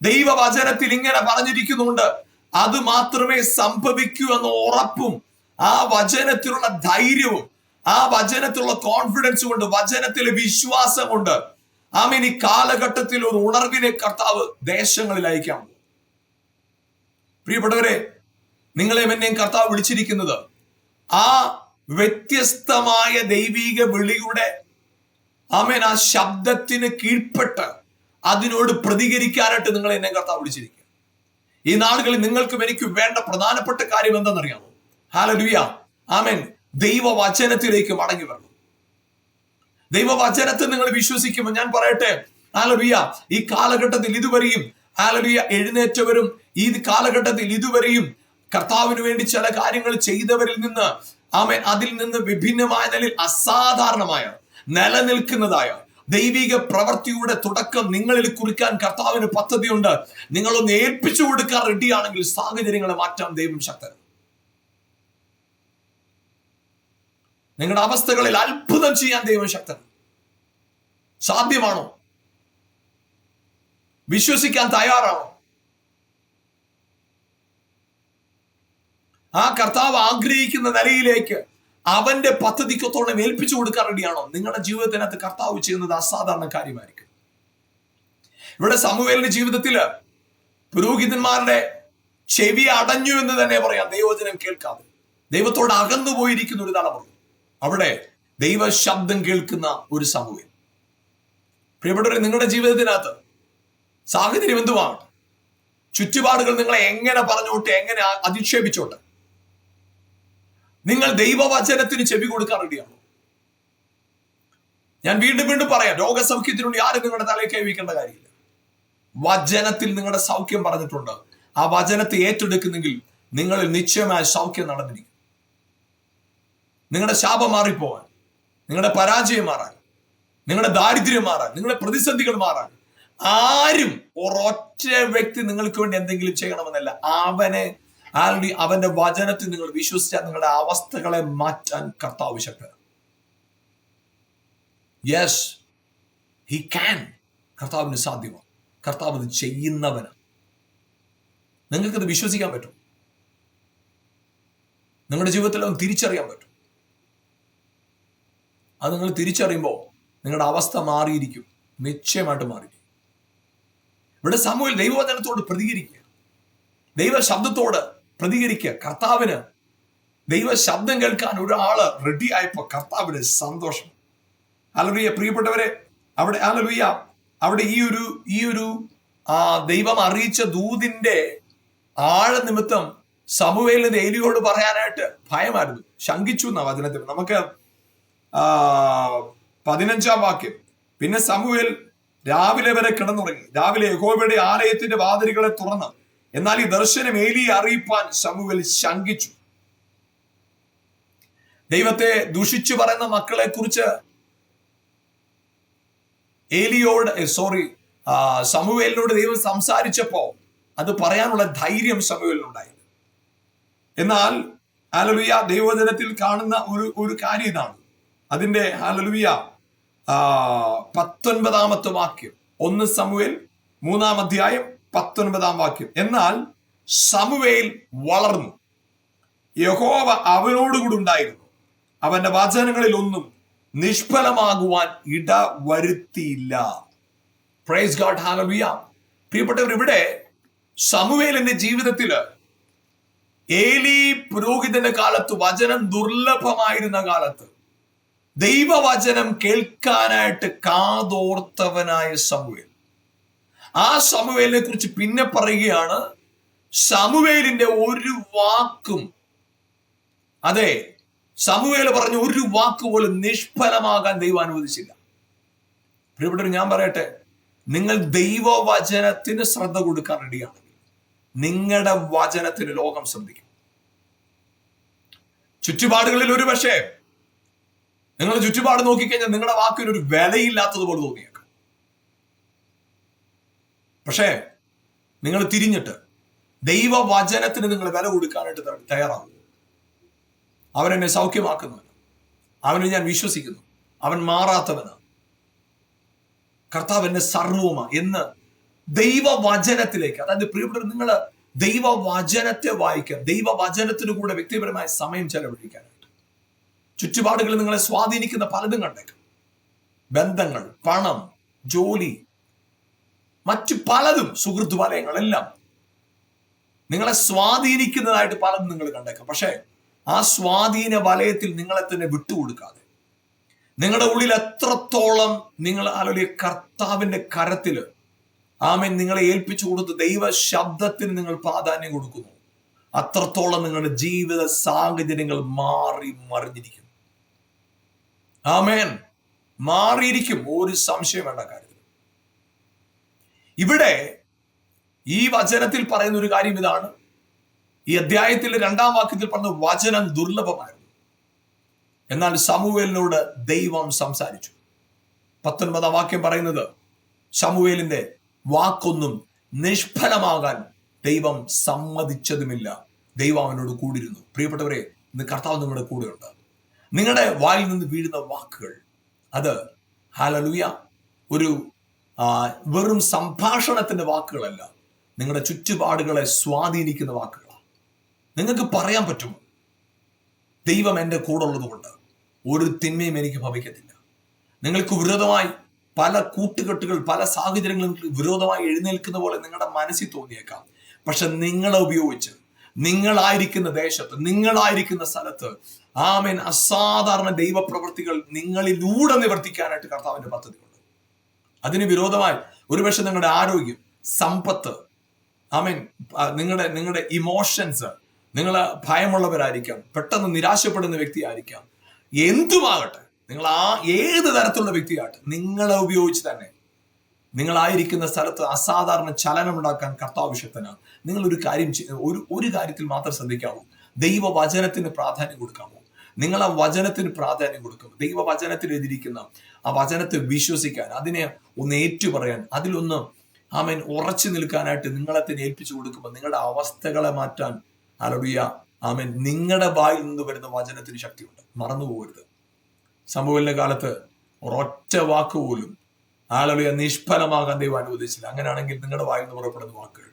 ദൈവവചനത്തിൽ ഇങ്ങനെ പറഞ്ഞിരിക്കുന്നുണ്ട്, അത് മാത്രമേ സംഭവിക്കൂ എന്ന ഉറപ്പും ആ വചനത്തിലുള്ള ധൈര്യവും ആ വചനത്തിലുള്ള കോൺഫിഡൻസ് കൊണ്ട്, വചനത്തിലെ വിശ്വാസം കൊണ്ട് ആമേൻ ഈ കാലഘട്ടത്തിൽ ഒരു ഉണർവിനെ കർത്താവ് ദേശങ്ങളിൽ അയക്കാം. പ്രിയപ്പെട്ടവരെ, നിങ്ങളെയും എന്നെയും കർത്താവ് വിളിച്ചിരിക്കുന്നത് ആ വ്യത്യസ്തമായ ദൈവിക വിളിയുടെ ആമേൻ ആ ശബ്ദത്തിന് കീഴ്പ്പെട്ട് അതിനോട് പ്രതികരിക്കാനായിട്ട് നിങ്ങളെ എന്നെ കർത്താവ് വിളിച്ചിരിക്കുക. ഈ നാളുകളിൽ നിങ്ങൾക്കും എനിക്കും വേണ്ട പ്രധാനപ്പെട്ട കാര്യം എന്താണെന്നറിയാമോ? ഹല്ലേലൂയ, ആമേൻ. ദൈവവചനത്തിലേക്ക് മടങ്ങി വരണം. ദൈവവചനത്തെ നിങ്ങൾ വിശ്വസിക്കുമ്പോൾ ഞാൻ പറയട്ടെ, ഹല്ലേലൂയ, ഈ കാലഘട്ടത്തിൽ ഇതുവരെയും ഹല്ലേലൂയ എഴുന്നേറ്റവരും ഈ കാലഘട്ടത്തിൽ ഇതുവരെയും കർത്താവിന് വേണ്ടി ചില കാര്യങ്ങൾ ചെയ്തവരിൽ നിന്ന് ആമേൻ അതിൽ നിന്ന് വിഭിന്നമായ നിലയിൽ അസാധാരണമായ നിലനിൽക്കുന്നതായ ദൈവിക പ്രവൃത്തിയുടെ തുടക്കം നിങ്ങളിൽ കുറിക്കാൻ കർത്താവിന് പദ്ധതിയുണ്ട്. നിങ്ങളൊന്ന് ഏൽപ്പിച്ചു കൊടുക്കാൻ റെഡിയാണെങ്കിൽ സാഹചര്യങ്ങളെ മാറ്റാൻ ദൈവം ശക്തൻ. നിങ്ങളുടെ അവസ്ഥകളിൽ അത്ഭുതം ചെയ്യാൻ ദൈവം ശക്തൻ. സാധ്യമാണോ? വിശ്വസിക്കാൻ തയ്യാറാണോ? ആ കർത്താവ് ആഗ്രഹിക്കുന്ന നിലയിലേക്ക് അവന്റെ പദ്ധതിക്കൊത്തോളം ഏൽപ്പിച്ചു കൊടുക്കാൻ റെഡിയാണോ? നിങ്ങളുടെ ജീവിതത്തിനകത്ത് കർത്താവ് ചെയ്യുന്നത് അസാധാരണ കാര്യമായിരിക്കും. ഇവിടെ സമൂവേലിന്റെ ജീവിതത്തില് പുരോഹിതന്മാരുടെ ചെവി അടഞ്ഞു എന്ന് തന്നെ പറയാം. ദൈവവചനം കേൾക്കാതെ ദൈവത്തോട് അകന്നു പോയിരിക്കുന്ന ഒരു തലമുറ, അവിടെ ദൈവ ശബ്ദം കേൾക്കുന്ന ഒരു സമൂഹം. പ്രിയപ്പെട്ടവരെ, നിങ്ങളുടെ ജീവിതത്തിനകത്ത് സാഹചര്യം എന്തുവാണ്, ചുറ്റുപാടുകൾ നിങ്ങളെ എങ്ങനെ പറഞ്ഞോട്ടെ, എങ്ങനെ അധിക്ഷേപിച്ചോട്ടെ, നിങ്ങൾ ദൈവവചനത്തിന് ചെവി കൊടുക്കാൻ റെഡിയാണോ? ഞാൻ വീണ്ടും വീണ്ടും പറയാം, രോഗസൗഖ്യത്തിനുവേണ്ടി ആരും നിങ്ങളുടെ തലയിൽ കൈവയ്ക്കേണ്ട കാര്യമില്ല. വചനത്തിൽ നിങ്ങളുടെ സൗഖ്യം പറഞ്ഞിട്ടുണ്ട്. ആ വചനത്തെ ഏറ്റെടുക്കുന്നെങ്കിൽ നിങ്ങളിൽ നിശ്ചയമായ സൗഖ്യം നടന്നിരിക്കും. നിങ്ങളുടെ ശാപം മാറിപ്പോവാൻ, നിങ്ങളുടെ പരാജയം മാറാൻ, നിങ്ങളുടെ ദാരിദ്ര്യം മാറാൻ, നിങ്ങളുടെ പ്രതിസന്ധികൾ മാറാൻ ആരും ഒരൊറ്റ വ്യക്തി നിങ്ങൾക്ക് വേണ്ടി എന്തെങ്കിലും ചെയ്യണമെന്നല്ല. അവന്റെ വചനത്തിൽ നിങ്ങൾ വിശ്വസിച്ചാൽ നിങ്ങളുടെ അവസ്ഥകളെ മാറ്റാൻ കർത്താവ് ശക്തനാണ്. Yes, he can. കർത്താവിന് സാധ്യമാണ്. കർത്താവ് അത് ചെയ്യുന്നവന്. നിങ്ങൾക്കത് വിശ്വസിക്കാൻ പറ്റും. നിങ്ങളുടെ ജീവിതത്തിൽ അത് തിരിച്ചറിയാൻ പറ്റും. അത് നിങ്ങൾ തിരിച്ചറിയുമ്പോൾ നിങ്ങളുടെ അവസ്ഥ മാറിയിരിക്കും. നിശ്ചയമായിട്ട് മാറി. ഇവിടെ സമൂഹൽ ദൈവവചനത്തോട് പ്രതികരിക്കുക, ദൈവ ശബ്ദത്തോട് പ്രതികരിക്കുക. കർത്താവിന് ദൈവ ശബ്ദം കേൾക്കാൻ ഒരാള് റെഡി ആയപ്പോ കർത്താവിന് സന്തോഷം. ഹല്ലേലൂയ. പ്രിയപ്പെട്ടവരെ, അവിടെ ഹല്ലേലൂയ, അവിടെ ഈ ഒരു ദൈവം അറിയിച്ച ദൂതിന്റെ നിമിത്തം സമൂവേലിന് ഏലിയോട് പറയാനായിട്ട് ഭയമായിരുന്നു, ശങ്കിച്ചു എന്ന വചനത്തിൽ. നമുക്ക് 15-ാം വാക്യം, പിന്നെ സമൂവേൽ രാവിലെ വരെ കിടന്നുറങ്ങി. രാവിലെ യഹോവയുടെ ആലയത്തിന്റെ വാതിലുകളെ തുറന്ന്, എന്നാൽ ഈ ദർശനം ഏലിയെ അറിയിപ്പാൻ സമൂവേൽ ശങ്കിച്ചു. ദൈവത്തെ ദുഷിച്ചു പറയുന്ന മക്കളെ കുറിച്ച് സമൂവേലിനോട് ദൈവം സംസാരിച്ചപ്പോ അത് പറയാനുള്ള ധൈര്യം സമൂവേലിനുണ്ടായി. എന്നാൽ ഹല്ലേലൂയ, ദൈവവചനത്തിൽ കാണുന്ന ഒരു കാര്യം ഇതാണ്. അതിന്റെ ഹല്ലേലൂയ 19-ാമത്തെ വാക്യം, 1 സമൂവേൽ 3-ാം അധ്യായം 19-ാം വാക്യം. എന്നാൽ സമൂവേൽ വളർന്നു, യഹോവ അവനോടുകൂടി ഉണ്ടായിരുന്നു, അവന്റെ വചനങ്ങളിൽ ഒന്നും നിഷ്ഫലമാകുവാൻ ഇട വരുത്തിയില്ല. Praise God, hallelujah. പ്രിയപ്പെട്ടവർ, ഇവിടെ സമൂവേലിന്റെ ജീവിതത്തില് ഏലി പുരോഹിതന്റെ കാലത്ത്, വചനം ദുർലഭമായിരുന്ന കാലത്ത്, ദൈവവചനം കേൾക്കാനായിട്ട് കാതോർത്തവനായ സമൂവേൽ. ആ സമൂവേലിനെ കുറിച്ച് പിന്നെ പറയുകയാണ്, സമൂവേലിന്റെ ഒരു വാക്കും, അതെ, സമൂവേൽ പറഞ്ഞ ഒരു വാക്ക് പോലും നിഷ്ഫലമാകാൻ ദൈവം അനുവദിച്ചില്ല. പ്രിയപ്പെട്ടവർ, ഞാൻ പറയട്ടെ, നിങ്ങൾ ദൈവവചനത്തിന് ശ്രദ്ധ കൊടുക്കാൻ റെഡിയാണെങ്കിൽ നിങ്ങളുടെ വചനത്തിന് ലോകം ശ്രദ്ധിക്കും. ചുറ്റുപാടുകളിൽ ഒരു പക്ഷേ നിങ്ങൾ ചുറ്റുപാട് നോക്കിക്കഴിഞ്ഞാൽ നിങ്ങളുടെ വാക്കിന് ഒരു വിലയില്ലാത്തതുപോലെ തോന്നിയേക്കാം. പക്ഷേ നിങ്ങൾ തിരിഞ്ഞിട്ട് ദൈവവചനത്തിന് നിങ്ങൾ വില കൊടുക്കാനായിട്ട് തയ്യാറാകും. അവൻ എന്നെ സൗഖ്യമാക്കുന്നവൻ, അവനെ ഞാൻ വിശ്വസിക്കുന്നു, അവൻ മാറാത്തവനാണ്, കർത്താവ് എന്നെ സർവവുമാണ് എന്ന് ദൈവവചനത്തിലേക്ക്, അതായത് പ്രിയപ്പെട്ടവർ, നിങ്ങൾ ദൈവവചനത്തെ വായിക്കാൻ, ദൈവവചനത്തിന് കൂടെ വ്യക്തിപരമായ സമയം ചെലവഴിക്കാനായിട്ട്. ചുറ്റുപാടുകളിൽ നിങ്ങളെ സ്വാധീനിക്കുന്ന പലതും കണ്ടേക്കാം. ബന്ധങ്ങൾ, പണം, ജോലി, മറ്റു പലതും, സുഹൃത്ത് വലയങ്ങളെല്ലാം നിങ്ങളെ സ്വാധീനിക്കുന്നതായിട്ട് പലതും നിങ്ങൾ കണ്ടേക്കാം. പക്ഷേ ആ സ്വാധീന വലയത്തിൽ നിങ്ങളെ തന്നെ വിട്ടുകൊടുക്കാതെ, നിങ്ങളുടെ ഉള്ളിൽ എത്രത്തോളം നിങ്ങൾ അല്ലെങ്കിൽ കർത്താവിന്റെ കരത്തില് ആമേൻ നിങ്ങളെ ഏൽപ്പിച്ചു കൊടുത്ത് ദൈവ ശബ്ദത്തിന് നിങ്ങൾ പ്രാധാന്യം കൊടുക്കുന്നു, അത്രത്തോളം നിങ്ങളുടെ ജീവിത സാഹചര്യങ്ങൾ മാറി മറിഞ്ഞിരിക്കും. ആമേൻ, മാറിയിരിക്കും, ഒരു സംശയം വേണ്ട കാര്യത്തിൽ. ഇവിടെ ഈ വചനത്തിൽ പറയുന്ന ഒരു കാര്യം ഇതാണ്. ഈ അധ്യായത്തിലെ 2-ാം വാക്യത്തിൽ പറഞ്ഞ വചനം ദുർലഭമായിരുന്നു, എന്നാൽ സമൂവേലിനോട് ദൈവം സംസാരിച്ചു. 19-ാം വാക്യം പറയുന്നത്, സമൂവേലിന്റെ വാക്കൊന്നും നിഷ്ഫലമാകാൻ ദൈവം സമ്മതിച്ചതുമില്ല, ദൈവം അവനോട് കൂടിയിരുന്നു. പ്രിയപ്പെട്ടവരെ, ഇന്ന് കർത്താവ് നിങ്ങളുടെ കൂടെയുണ്ട്. നിങ്ങളുടെ വായിൽ നിന്ന് വീഴുന്ന വാക്കുകൾ, അത് ഹല്ലേലൂയ ഒരു വെറും സംഭാഷണത്തിന്റെ വാക്കുകളല്ല, നിങ്ങളുടെ ചുറ്റുപാടുകളെ സ്വാധീനിക്കുന്ന വാക്കുകളാണ്. നിങ്ങൾക്ക് പറയാൻ പറ്റുമോ, ദൈവം എൻ്റെ കൂടെ ഉള്ളതുകൊണ്ട് ഒരു തിന്മയും എനിക്ക് ഭവിക്കത്തില്ല. നിങ്ങൾക്ക് വിരോധമായി പല കൂട്ടുകെട്ടുകൾ, പല സാഹചര്യങ്ങളും വിരോധമായി എഴുന്നേൽക്കുന്ന പോലെ നിങ്ങളുടെ മനസ്സിൽ തോന്നിയേക്കാം. പക്ഷെ നിങ്ങളെ ഉപയോഗിച്ച്, നിങ്ങളായിരിക്കുന്ന ദേശത്ത്, നിങ്ങളായിരിക്കുന്ന സ്ഥലത്ത് ആമേൻ അസാധാരണ ദൈവപ്രവൃത്തികൾ നിങ്ങളിലൂടെ നിവർത്തിക്കാനായിട്ട് കർത്താവിന്റെ പദ്ധതിയുണ്ട്. അതിന് വിരോധമായി ഒരുപക്ഷെ നിങ്ങളുടെ ആരോഗ്യം, സമ്പത്ത്, ആമേൻ നിങ്ങളുടെ ഇമോഷൻസ്, നിങ്ങൾ ഭയമുള്ളവരായിരിക്കാം, പെട്ടെന്ന് നിരാശപ്പെടുന്ന വ്യക്തിയായിരിക്കാം, എന്തുമാകട്ടെ, നിങ്ങൾ ഏത് തരത്തിലുള്ള വ്യക്തിയാകട്ടെ, നിങ്ങളെ ഉപയോഗിച്ച് തന്നെ നിങ്ങളായിരിക്കുന്ന സ്ഥലത്ത് അസാധാരണ ചലനം ഉണ്ടാക്കാൻ കർത്താവ് ശക്തനാണ്. നിങ്ങൾ ഒരു കാര്യത്തിൽ മാത്രം ശ്രദ്ധിക്കാവൂ, ദൈവവചനത്തിന് പ്രാധാന്യം കൊടുക്കാമോ? നിങ്ങൾ ആ വചനത്തിന് പ്രാധാന്യം കൊടുക്കും. ദൈവവചനത്തിൽ എഴുതിയിരിക്കുന്ന ആ വചനത്തെ വിശ്വസിക്കാൻ, അതിനെ ഒന്ന് ഏറ്റുപറയാൻ, അതിലൊന്ന് ആമേൻ ഉറച്ചു നിൽക്കാനായിട്ട് നിങ്ങളെ തന്നെ ഏൽപ്പിച്ചു കൊടുക്കുമ്പോൾ നിങ്ങളുടെ അവസ്ഥകളെ മാറ്റാൻ ഹല്ലേലൂയ ആമേൻ നിങ്ങളുടെ വായിൽ നിന്ന് വരുന്ന വചനത്തിന് ശക്തിയുണ്ട്. മറന്നുപോകരുത്. സമൂഹലിന്റെ കാലത്ത് ഒരൊറ്റ വാക്ക് പോലും ഹല്ലേലൂയ നിഷ്ഫലമാകാൻ ദൈവം അനുവദിച്ചില്ല. അങ്ങനെയാണെങ്കിൽ നിങ്ങളുടെ വായിൽ നിന്ന് പുറപ്പെടുന്ന വാക്കുകൾ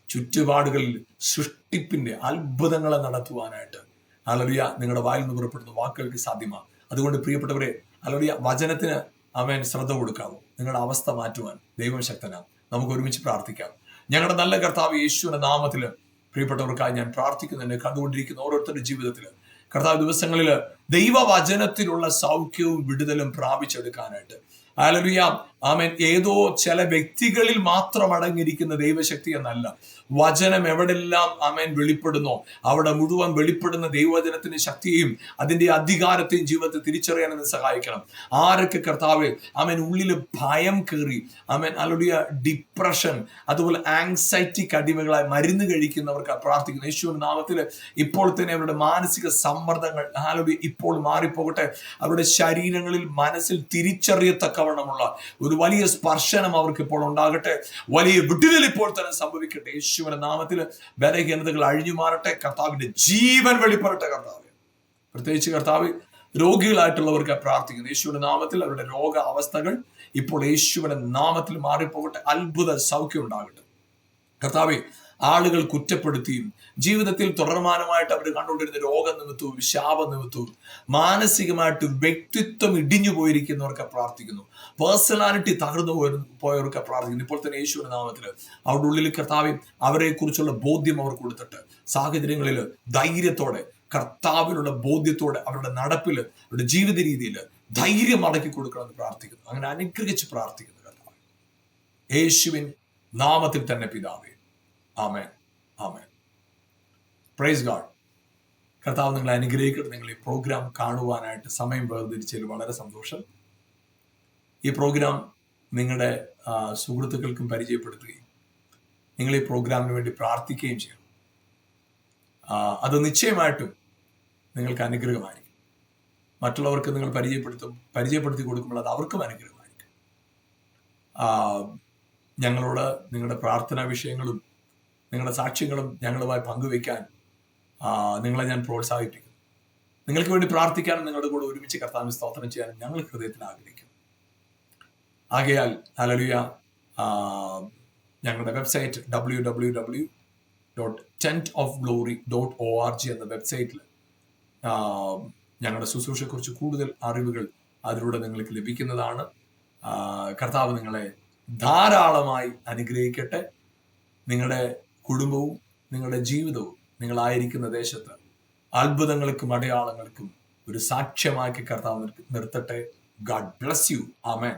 ചുറ്റുപാടുകളിൽ സൃഷ്ടിപ്പിന്റെ അത്ഭുതങ്ങളെ നടത്തുവാനായിട്ട് ഹല്ലേലൂയ നിങ്ങളുടെ വായിൽ നിന്ന് പുറപ്പെടുന്ന വാക്കുകൾക്ക് സാധ്യമാണ്. അതുകൊണ്ട് പ്രിയപ്പെട്ടവരെ, ഹല്ലേലൂയ വചനത്തിന് ആമേൻ ശ്രദ്ധ കൊടുക്കാവോ? നിങ്ങളുടെ അവസ്ഥ മാറ്റുവാൻ ദൈവം ശക്തനാണ്. നമുക്ക് ഒരുമിച്ച് പ്രാർത്ഥിക്കാം. ഞങ്ങളുടെ നല്ല കർത്താവ് യേശുവിന്റെ നാമത്തിൽ പ്രിയപ്പെട്ടവർക്കായി ഞാൻ പ്രാർത്ഥിക്കുന്നു. എന്നെ കണ്ടുകൊണ്ടിരിക്കുന്ന ഓരോരുത്തരുടെ ജീവിതത്തിൽ കർത്താവ് ദിവസങ്ങളിൽ ദൈവവചനത്തിലുള്ള സൗഖ്യവും വിടുതലും പ്രാപിച്ചെടുക്കാനായിട്ട്, ഹല്ലേലൂയ, ആമേൻ, ഏതോ ചില വ്യക്തികളിൽ മാത്രം അടങ്ങിയിരിക്കുന്ന ദൈവശക്തി എന്നല്ല, വചനം എവിടെല്ലാം ആമേൻ വെളിപ്പെടുന്നോ അവിടെ മുഴുവൻ വെളിപ്പെടുന്ന ദൈവവചനത്തിന്റെ ശക്തിയെയും അതിന്റെ അധികാരത്തെയും ജീവിതത്തെ തിരിച്ചറിയാൻ എന്നെ സഹായിക്കണം. ആരൊക്കെ കർത്താവ് ആമേൻ ഉള്ളിൽ ഭയം കയറി, ആമേൻ, ഹല്ലേലൂയ, ഡിപ്രഷൻ, അതുപോലെ ആങ്സൈറ്റിക്ക് അടിമകളായി മരുന്ന് കഴിക്കുന്നവർക്ക് പ്രാർത്ഥിക്കുന്നു. യേശുവിന്റെ നാമത്തിൽ ഇപ്പോൾ തന്നെ അവരുടെ മാനസിക സമ്മർദ്ദങ്ങൾ, ഹല്ലേലൂയ, ഇപ്പോൾ മാറിപ്പോകട്ടെ. അവരുടെ ശരീരങ്ങളിൽ മനസ്സിൽ തിരിച്ചറിയത്തക്കവണ്ണമുള്ള ഒരു വലിയ സ്പർശനം അവർക്ക് ഇപ്പോൾ ഉണ്ടാകട്ടെ. വലിയ വിടുതൽ ഇപ്പോൾ തന്നെ സംഭവിക്കട്ടെ. യേശുവിന്റെ നാമത്തിൽ ബലഹീനതകൾ അഴിഞ്ഞു മാറട്ടെ. കർത്താവിന്റെ ജീവൻ വെളിപ്പെടട്ടെ. കർത്താവ്, പ്രത്യേകിച്ച് കർത്താവ് രോഗികളായിട്ടുള്ളവർക്ക് പ്രാർത്ഥിക്കുന്നു. യേശുവിന്റെ നാമത്തിൽ അവരുടെ രോഗ അവസ്ഥകൾ ഇപ്പോൾ യേശുവിന്റെ നാമത്തിൽ മാറിപ്പോകട്ടെ. അത്ഭുത സൗഖ്യം ഉണ്ടാകട്ടെ. കർത്താവെ, ആളുകൾ കുറ്റപ്പെടുത്തിയും ജീവിതത്തിൽ തുടർമാനമായിട്ട് അവർ കണ്ടുകൊണ്ടിരുന്ന രോഗനിമിത്തവും ശാപനിമിത്തവും മാനസികമായിട്ട് വ്യക്തിത്വം ഇടിഞ്ഞു പോയിരിക്കുന്നവർക്ക് പ്രാർത്ഥിക്കുന്നു. പേഴ്സണാലിറ്റി തകർന്നു പോയവർക്ക് പ്രാർത്ഥിക്കുന്നു. ഇപ്പോൾ തന്നെ യേശുവിന്റെ നാമത്തിൽ അവരുടെ ഉള്ളിൽ കർത്താവ് അവരെ കുറിച്ചുള്ള ബോധ്യം അവർ കൊടുത്തിട്ട് സാഹചര്യങ്ങളിൽ ധൈര്യത്തോടെ, കർത്താവിനുള്ള ബോധ്യത്തോടെ അവരുടെ നടപ്പിൽ, അവരുടെ ജീവിത രീതിയിൽ ധൈര്യം അടക്കി കൊടുക്കണമെന്ന് പ്രാർത്ഥിക്കുന്നു. അങ്ങനെ അനുഗ്രഹിച്ച് പ്രാർത്ഥിക്കുന്നു കർത്താവ് യേശുവിൻ നാമത്തിൽ തന്നെ പിതാവേ. ആമേൻ, ആമേൻ. Praise God. കർത്താവ് നിങ്ങളെ അനുഗ്രഹിക്കട്ടെ. നിങ്ങൾ ഈ പ്രോഗ്രാം കാണുവാനായിട്ട് സമയം വേർതിരിച്ചതിൽ വളരെ സന്തോഷം. ഈ പ്രോഗ്രാം നിങ്ങളുടെ സുഹൃത്തുക്കൾക്കും പരിചയപ്പെടുത്തുകയും നിങ്ങൾ ഈ പ്രോഗ്രാമിന് വേണ്ടി പ്രാർത്ഥിക്കുകയും ചെയ്യണം. അത് നിശ്ചയമായിട്ടും നിങ്ങൾക്ക് അനുഗ്രഹമായിരിക്കും. മറ്റുള്ളവർക്ക് നിങ്ങൾ പരിചയപ്പെടുത്തി കൊടുക്കുമ്പോൾ അത് അവർക്കും അനുഗ്രഹമായിരിക്കും. ഞങ്ങളോട് നിങ്ങളുടെ പ്രാർത്ഥനാ വിഷയങ്ങളും നിങ്ങളുടെ സാക്ഷ്യങ്ങളും ഞങ്ങളുമായി പങ്കുവയ്ക്കാൻ നിങ്ങളെ ഞാൻ പ്രോത്സാഹിപ്പിക്കുന്നു. നിങ്ങൾക്ക് വേണ്ടി പ്രാർത്ഥിക്കാനും നിങ്ങളുടെ കൂടെ ഒരുമിച്ച് കർത്താവിനെ സ്തോത്രം ചെയ്യാനും ഞങ്ങൾ ഹൃദയത്തിൽ ആഗ്രഹിക്കുന്നു. ആകയാൽ ഹല്ലേലൂയ, ഞങ്ങളുടെ വെബ്സൈറ്റ് www.tentofglory.org എന്ന വെബ്സൈറ്റിൽ ഞങ്ങളുടെ ശുശ്രൂഷയെക്കുറിച്ച് കൂടുതൽ അറിവുകൾ അതിലൂടെ നിങ്ങൾക്ക് ലഭിക്കുന്നതാണ്. കർത്താവ് നിങ്ങളെ ധാരാളമായി അനുഗ്രഹിക്കട്ടെ. നിങ്ങളുടെ കുടുംബവും നിങ്ങളുടെ ജീവിതവും നിങ്ങളായിരിക്കുന്ന ദേശത്ത് അത്ഭുതങ്ങൾക്കും അടയാളങ്ങൾക്കും ഒരു സാക്ഷ്യമാക്കി കർത്താവ് നിർത്തട്ടെ. God bless you. ആമേൻ.